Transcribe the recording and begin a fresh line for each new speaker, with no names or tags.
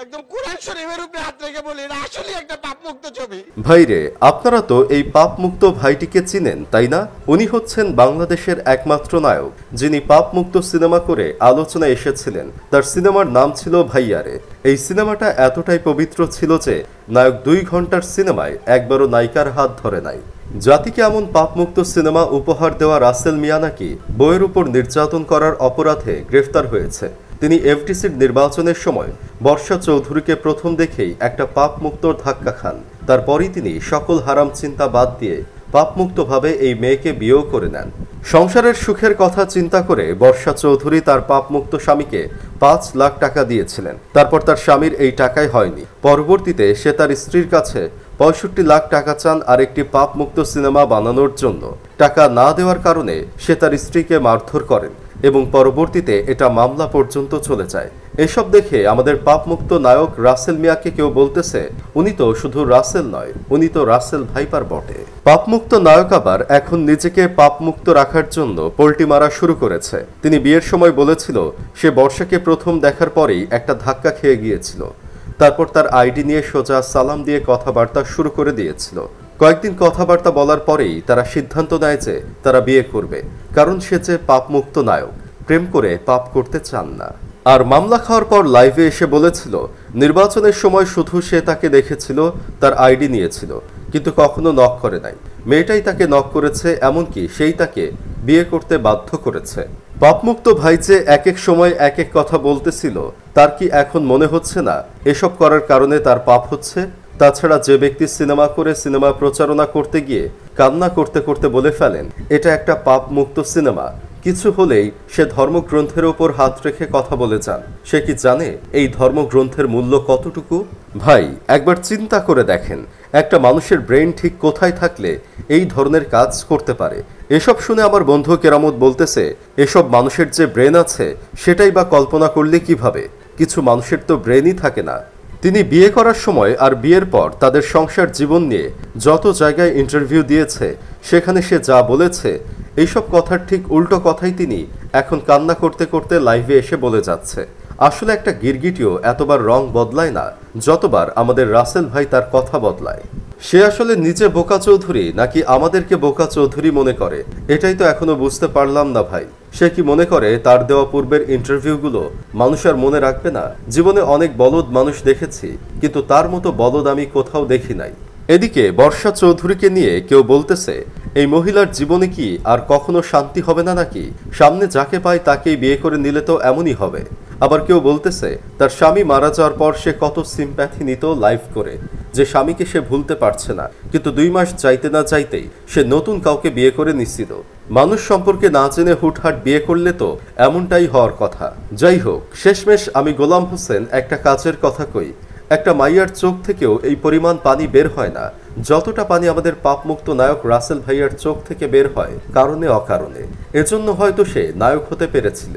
একদম কোরআন শরীফের উপরে হাত রেখে বলি এটা আসলে একটা পাপমুক্ত ছবি।
ভাইরে, আপনারা তো এই পাপমুক্ত ভাইটিকে চিনেন তাই না? উনি হচ্ছেন বাংলাদেশের একমাত্র নায়ক যিনি পাপমুক্ত সিনেমা করে আলোচনায় এসেছিলেন। তার সিনেমার নাম ছিল ভাইয়ারে। এই সিনেমাটা এতটাই পবিত্র ছিল যে নায়ক 2 ঘন্টার সিনেমায় একবারও নায়িকার হাত ধরে নাই। জাতিকে এমন পাপমুক্ত সিনেমা উপহার দেওয়া রাসেল মিয়া নাকি বইয়ের উপর নির্যাতন করার অপরাধে গ্রেফতার হয়েছে। তিনি এফডিসির নির্বাচনের সময় বর্ষা চৌধুরীকে প্রথম দেখেই একটা পাপমুক্ত ধাক্কা খান। তারপরই তিনি সকল হারাম চিন্তা বাদ দিয়ে পাপমুক্তভাবে এই মেয়েকে বিয়েও করে নেন। সংসারের সুখের কথা চিন্তা করে বর্ষা চৌধুরী তার পাপমুক্ত স্বামীকে 5 লাখ টাকা দিয়েছিলেন। তারপর তার স্বামীর এই টাকাই হয়নি। পরবর্তীতে সে তার স্ত্রীর কাছে 65 লাখ টাকা চান আরেকটি পাপমুক্ত সিনেমা বানানোর জন্য। টাকা না দেওয়ার কারণে সে তার স্ত্রীকে মারধর করেন এবং পরবর্তীতে এটা মামলা পর্যন্ত চলে যায়। এসব দেখে আমাদের পাপমুক্ত নায়ক রাসেল মিয়াকে কেউ বলতেছে উনি তো শুধু রাসেল নয়, উনি তো রাসেল ভাইপার বটে। পাপমুক্ত নায়ক আবার এখন নিজেকে পাপমুক্ত রাখার জন্য পল্টি মারা শুরু করেছে। তিনি বিয়ের সময় বলেছিল সে বর্ষাকে প্রথম দেখার পরেই একটা ধাক্কা খেয়ে গিয়েছিল। তারপর তার আইডি নিয়ে সোজা সালাম দিয়ে কথাবার্তা শুরু করে দিয়েছিল। কয়েকদিন কথাবার্তা বলার পরেই তারা সিদ্ধান্ত নেয় যে তারা বিয়ে করবে, কারণ সে যে পাপমুক্ত নায়ক, প্রেম করে পাপ করতে চান না। আর মামলা খাওয়ার পর লাইভে এসে বলেছিল নির্বাচনের সময় শুধু সে তাকে দেখেছিল, তার আইডি নিয়েছিল, কিন্তু কখনো নক করে নাই। মেয়েটাই তাকে নক করেছে, এমনকি সেই তাকে বিয়ে করতে বাধ্য করেছে। পাপমুক্ত ভাই যে এক এক সময় এক এক কথা বলতেছিল, তার কি এখন মনে হচ্ছে না এসব করার কারণে তার পাপ হচ্ছে? তাছাড়া যে ব্যক্তি সিনেমা করে সিনেমা প্রচারণা করতে গিয়ে কান্না করতে করতে বলে ফেলেন এটা একটা পাপ মুক্ত সিনেমা, কিছু হলেই সে ধর্মগ্রন্থের ওপর হাত রেখে কথা বলে যান, সে কি জানে এই ধর্মগ্রন্থের মূল্য কতটুকু? ভাই, একবার চিন্তা করে দেখেন একটা মানুষের ব্রেন ঠিক কোথায় থাকলে এই ধরনের কাজ করতে পারে। এসব শুনে আমার বন্ধু কেরামত বলতেছে এসব মানুষের যে ব্রেন আছে সেটাই বা কল্পনা করলে কিভাবে? কিছু মানুষের তো ব্রেনই থাকে না। তিনি বিয়ে করার সময় আর বিয়ের পর তাদের সংসার জীবন নিয়ে যত জায়গায় ইন্টারভিউ দিয়েছে সেখানে সে যা বলেছে এইসব কথার ঠিক উল্টো কথাই তিনি এখন কান্না করতে করতে লাইভে এসে বলে যাচ্ছে। আসলে একটা গিরগিটিও এতবার রং বদলায় না যতবার আমাদের রাসেল ভাই তার কথা বদলায়। সে আসলে নিজে বোকা চৌধুরী নাকি আমাদেরকে বোকা চৌধুরী মনে করে, এটাই তো এখনো বুঝতে পারলাম না ভাই। সে কি মনে করে তার দেওয়া পূর্বের ইন্টারভিউগুলো মানুষ আর মনে রাখবে না? জীবনে অনেক বলদ মানুষ দেখেছি, কিন্তু তার মতো বলদ আমি কোথাও দেখি নাই। এদিকে বর্ষা চৌধুরীকে নিয়ে কেউ বলতেছে এই মহিলার জীবনে কি আর কখনো শান্তি হবে না নাকি? সামনে যাকে পায় তাকেই বিয়ে করে নিলে তো এমনই হবে। আবার কেউ বলতেছে তার স্বামী মারা যাওয়ার পর সে কত সিম্প্যাথি নিত লাইভ করে, যে স্বামীকে সে ভুলতে পারছে না, কিন্তু 2 মাস যাইতে না যাইতেই সে নতুন কাউকে বিয়ে করে নিছিল। মানুষ সম্পর্কে না জেনে হুটহাট বিয়ে করলে তো এমনটাই হওয়ার কথা। যাই হোক, শেষমেশ আমি গোলাম হোসেন একটা কাজের কথা কই, একটা মাইয়ার চোখ থেকেও এই পরিমাণ পানি বের হয় না যতটা পানি আমাদের পাপমুক্ত নায়ক রাসেল ভাইয়ার চোখ থেকে বের হয় কারণে অকারণে। এজন্য হয়তো সে নায়ক হতে পেরেছিল।